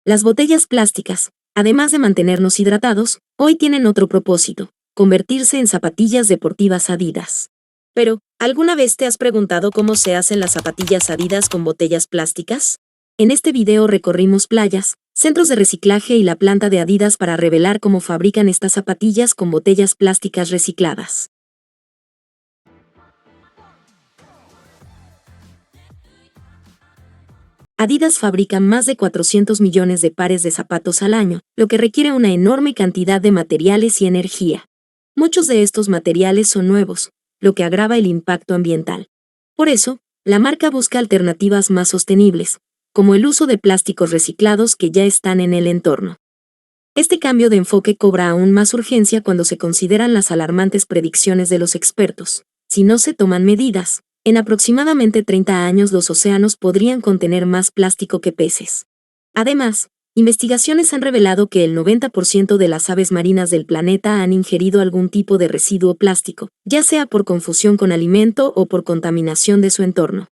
Las botellas plásticas, además de mantenernos hidratados, hoy tienen otro propósito: convertirse en zapatillas deportivas Adidas. Pero, ¿alguna vez te has preguntado cómo se hacen las zapatillas Adidas con botellas plásticas? En este video recorrimos playas, centros de reciclaje y la planta de Adidas para revelar cómo fabrican estas zapatillas con botellas plásticas recicladas. Adidas fabrica más de 400 millones de pares de zapatos al año, lo que requiere una enorme cantidad de materiales y energía. Muchos de estos materiales son nuevos, lo que agrava el impacto ambiental. Por eso, la marca busca alternativas más sostenibles, como el uso de plásticos reciclados que ya están en el entorno. Este cambio de enfoque cobra aún más urgencia cuando se consideran las alarmantes predicciones de los expertos. Si no se toman medidas, en aproximadamente 30 años los océanos podrían contener más plástico que peces. Además, investigaciones han revelado que el 90% de las aves marinas del planeta han ingerido algún tipo de residuo plástico, ya sea por confusión con alimento o por contaminación de su entorno.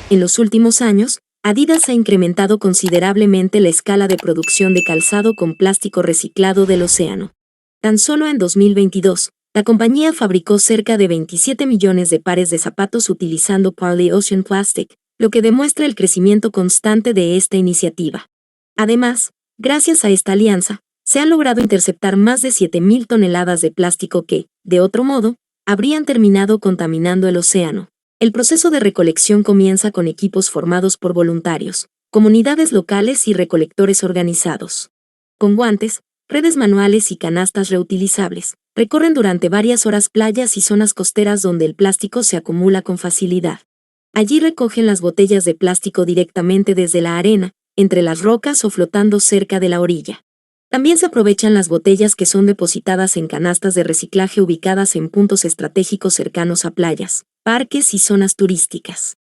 En los últimos años, Adidas ha incrementado considerablemente la escala de producción de calzado con plástico reciclado del océano. Tan solo en 2022, la compañía fabricó cerca de 27 millones de pares de zapatos utilizando Parley Ocean Plastic, lo que demuestra el crecimiento constante de esta iniciativa. Además, gracias a esta alianza, se han logrado interceptar más de 7.000 toneladas de plástico que, de otro modo, habrían terminado contaminando el océano. El proceso de recolección comienza con equipos formados por voluntarios, comunidades locales y recolectores organizados. Con guantes, redes manuales y canastas reutilizables, recorren durante varias horas playas y zonas costeras donde el plástico se acumula con facilidad. Allí recogen las botellas de plástico directamente desde la arena, entre las rocas o flotando cerca de la orilla. También se aprovechan las botellas que son depositadas en canastas de reciclaje ubicadas en puntos estratégicos cercanos a playas, parques y zonas turísticas.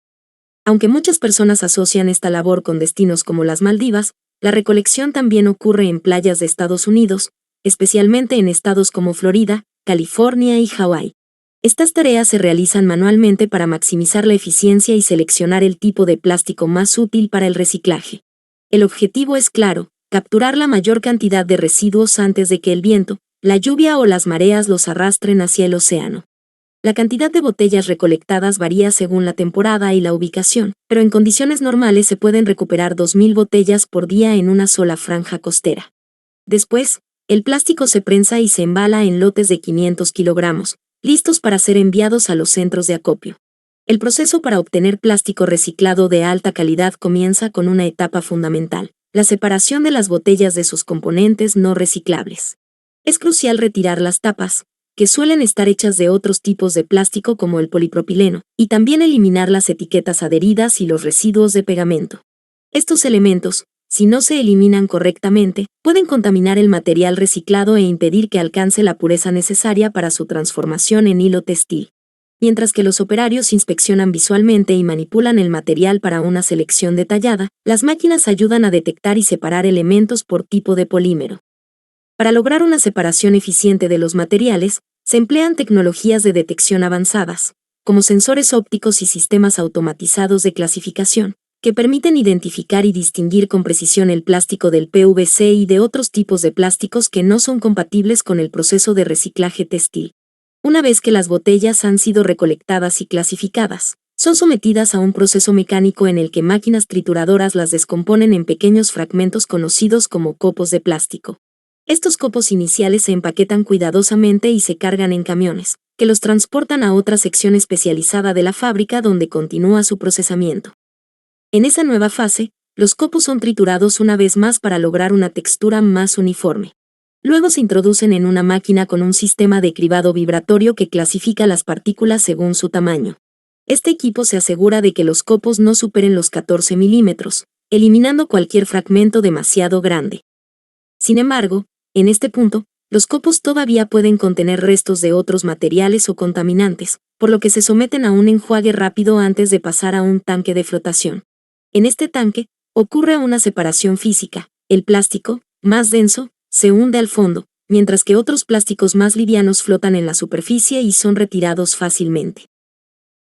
Aunque muchas personas asocian esta labor con destinos como las Maldivas, la recolección también ocurre en playas de Estados Unidos, especialmente en estados como Florida, California y Hawái. Estas tareas se realizan manualmente para maximizar la eficiencia y seleccionar el tipo de plástico más útil para el reciclaje. El objetivo es claro: capturar la mayor cantidad de residuos antes de que el viento, la lluvia o las mareas los arrastren hacia el océano. La cantidad de botellas recolectadas varía según la temporada y la ubicación, pero en condiciones normales se pueden recuperar 2.000 botellas por día en una sola franja costera. Después, el plástico se prensa y se embala en lotes de 500 kilogramos, listos para ser enviados a los centros de acopio. El proceso para obtener plástico reciclado de alta calidad comienza con una etapa fundamental: la separación de las botellas de sus componentes no reciclables. Es crucial retirar las tapas, que suelen estar hechas de otros tipos de plástico como el polipropileno, y también eliminar las etiquetas adheridas y los residuos de pegamento. Estos elementos, si no se eliminan correctamente, pueden contaminar el material reciclado e impedir que alcance la pureza necesaria para su transformación en hilo textil. Mientras que los operarios inspeccionan visualmente y manipulan el material para una selección detallada, las máquinas ayudan a detectar y separar elementos por tipo de polímero. Para lograr una separación eficiente de los materiales, se emplean tecnologías de detección avanzadas, como sensores ópticos y sistemas automatizados de clasificación, que permiten identificar y distinguir con precisión el plástico del PVC y de otros tipos de plásticos que no son compatibles con el proceso de reciclaje textil. Una vez que las botellas han sido recolectadas y clasificadas, son sometidas a un proceso mecánico en el que máquinas trituradoras las descomponen en pequeños fragmentos conocidos como copos de plástico. Estos copos iniciales se empaquetan cuidadosamente y se cargan en camiones, que los transportan a otra sección especializada de la fábrica donde continúa su procesamiento. En esa nueva fase, los copos son triturados una vez más para lograr una textura más uniforme. Luego se introducen en una máquina con un sistema de cribado vibratorio que clasifica las partículas según su tamaño. Este equipo se asegura de que los copos no superen los 14 milímetros, eliminando cualquier fragmento demasiado grande. Sin embargo, en este punto, los copos todavía pueden contener restos de otros materiales o contaminantes, por lo que se someten a un enjuague rápido antes de pasar a un tanque de flotación. En este tanque, ocurre una separación física: el plástico, más denso, se hunde al fondo, mientras que otros plásticos más livianos flotan en la superficie y son retirados fácilmente.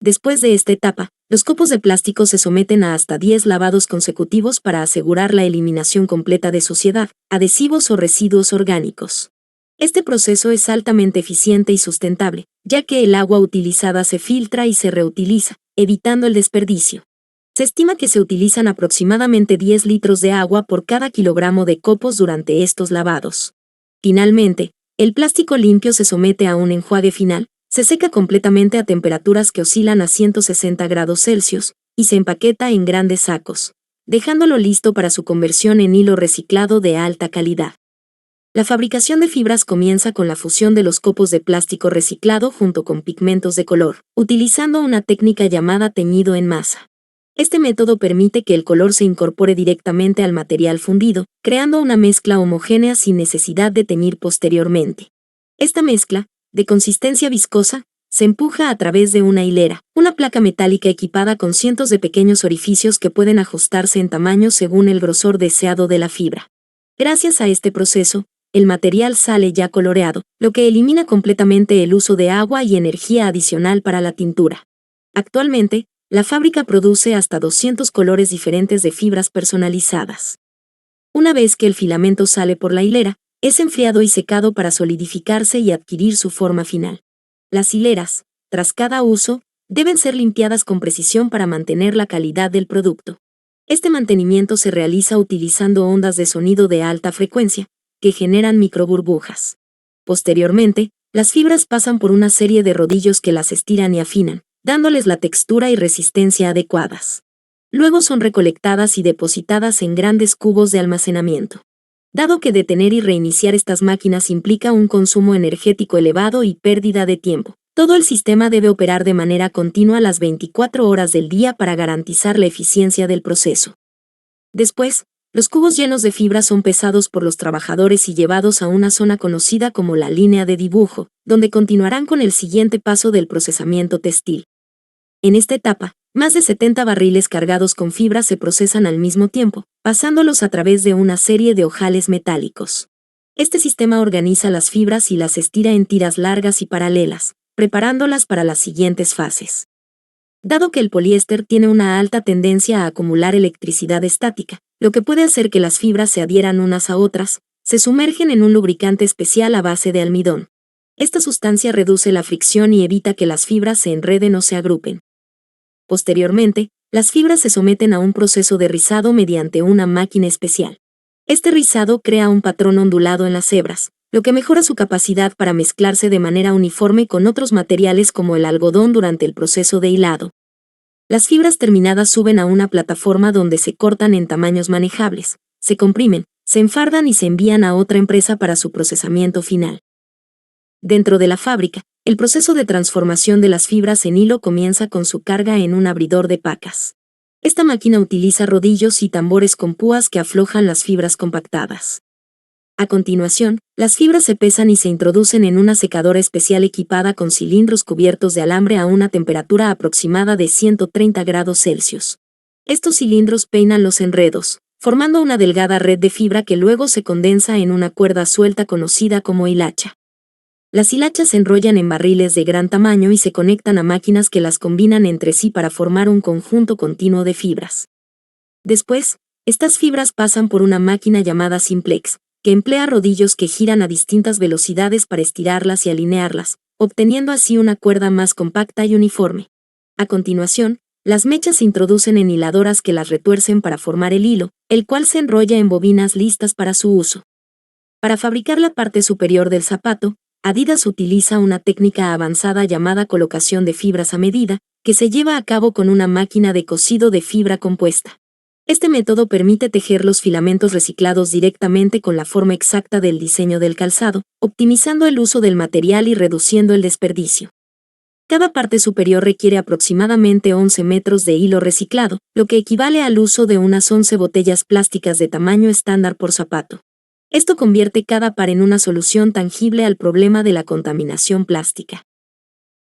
Después de esta etapa, los copos de plástico se someten a hasta 10 lavados consecutivos para asegurar la eliminación completa de suciedad, adhesivos o residuos orgánicos. Este proceso es altamente eficiente y sustentable, ya que el agua utilizada se filtra y se reutiliza, evitando el desperdicio. Se estima que se utilizan aproximadamente 10 litros de agua por cada kilogramo de copos durante estos lavados. Finalmente, el plástico limpio se somete a un enjuague final, se seca completamente a temperaturas que oscilan a 160 grados Celsius, y se empaqueta en grandes sacos, dejándolo listo para su conversión en hilo reciclado de alta calidad. La fabricación de fibras comienza con la fusión de los copos de plástico reciclado junto con pigmentos de color, utilizando una técnica llamada teñido en masa. Este método permite que el color se incorpore directamente al material fundido, creando una mezcla homogénea sin necesidad de teñir posteriormente. Esta mezcla, de consistencia viscosa, se empuja a través de una hilera, una placa metálica equipada con cientos de pequeños orificios que pueden ajustarse en tamaño según el grosor deseado de la fibra. Gracias a este proceso, el material sale ya coloreado, lo que elimina completamente el uso de agua y energía adicional para la tintura. Actualmente, la fábrica produce hasta 200 colores diferentes de fibras personalizadas. Una vez que el filamento sale por la hilera, es enfriado y secado para solidificarse y adquirir su forma final. Las hileras, tras cada uso, deben ser limpiadas con precisión para mantener la calidad del producto. Este mantenimiento se realiza utilizando ondas de sonido de alta frecuencia, que generan microburbujas. Posteriormente, las fibras pasan por una serie de rodillos que las estiran y afinan, dándoles la textura y resistencia adecuadas. Luego son recolectadas y depositadas en grandes cubos de almacenamiento. Dado que detener y reiniciar estas máquinas implica un consumo energético elevado y pérdida de tiempo, todo el sistema debe operar de manera continua las 24 horas del día para garantizar la eficiencia del proceso. Después, los cubos llenos de fibra son pesados por los trabajadores y llevados a una zona conocida como la línea de dibujo, donde continuarán con el siguiente paso del procesamiento textil. En esta etapa, más de 70 barriles cargados con fibra se procesan al mismo tiempo, pasándolos a través de una serie de ojales metálicos. Este sistema organiza las fibras y las estira en tiras largas y paralelas, preparándolas para las siguientes fases. Dado que el poliéster tiene una alta tendencia a acumular electricidad estática, lo que puede hacer que las fibras se adhieran unas a otras, se sumergen en un lubricante especial a base de almidón. Esta sustancia reduce la fricción y evita que las fibras se enreden o se agrupen. Posteriormente, las fibras se someten a un proceso de rizado mediante una máquina especial. Este rizado crea un patrón ondulado en las hebras, lo que mejora su capacidad para mezclarse de manera uniforme con otros materiales como el algodón durante el proceso de hilado. Las fibras terminadas suben a una plataforma donde se cortan en tamaños manejables, se comprimen, se enfardan y se envían a otra empresa para su procesamiento final. Dentro de la fábrica, el proceso de transformación de las fibras en hilo comienza con su carga en un abridor de pacas. Esta máquina utiliza rodillos y tambores con púas que aflojan las fibras compactadas. A continuación, las fibras se pesan y se introducen en una secadora especial equipada con cilindros cubiertos de alambre a una temperatura aproximada de 130 grados Celsius. Estos cilindros peinan los enredos, formando una delgada red de fibra que luego se condensa en una cuerda suelta conocida como hilacha. Las hilachas se enrollan en barriles de gran tamaño y se conectan a máquinas que las combinan entre sí para formar un conjunto continuo de fibras. Después, estas fibras pasan por una máquina llamada simplex, que emplea rodillos que giran a distintas velocidades para estirarlas y alinearlas, obteniendo así una cuerda más compacta y uniforme. A continuación, las mechas se introducen en hiladoras que las retuercen para formar el hilo, el cual se enrolla en bobinas listas para su uso. Para fabricar la parte superior del zapato, Adidas utiliza una técnica avanzada llamada colocación de fibras a medida, que se lleva a cabo con una máquina de cosido de fibra compuesta. Este método permite tejer los filamentos reciclados directamente con la forma exacta del diseño del calzado, optimizando el uso del material y reduciendo el desperdicio. Cada parte superior requiere aproximadamente 11 metros de hilo reciclado, lo que equivale al uso de unas 11 botellas plásticas de tamaño estándar por zapato. Esto convierte cada par en una solución tangible al problema de la contaminación plástica.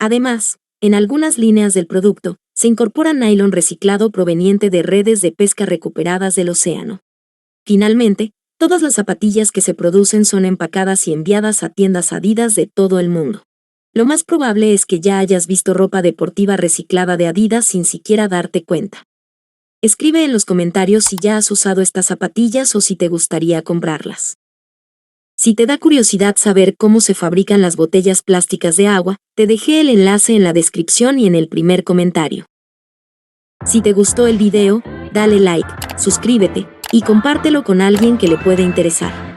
Además, en algunas líneas del producto, se incorpora nylon reciclado proveniente de redes de pesca recuperadas del océano. Finalmente, todas las zapatillas que se producen son empacadas y enviadas a tiendas Adidas de todo el mundo. Lo más probable es que ya hayas visto ropa deportiva reciclada de Adidas sin siquiera darte cuenta. Escribe en los comentarios si ya has usado estas zapatillas o si te gustaría comprarlas. Si te da curiosidad saber cómo se fabrican las botellas plásticas de agua, te dejé el enlace en la descripción y en el primer comentario. Si te gustó el video, dale like, suscríbete y compártelo con alguien que le pueda interesar.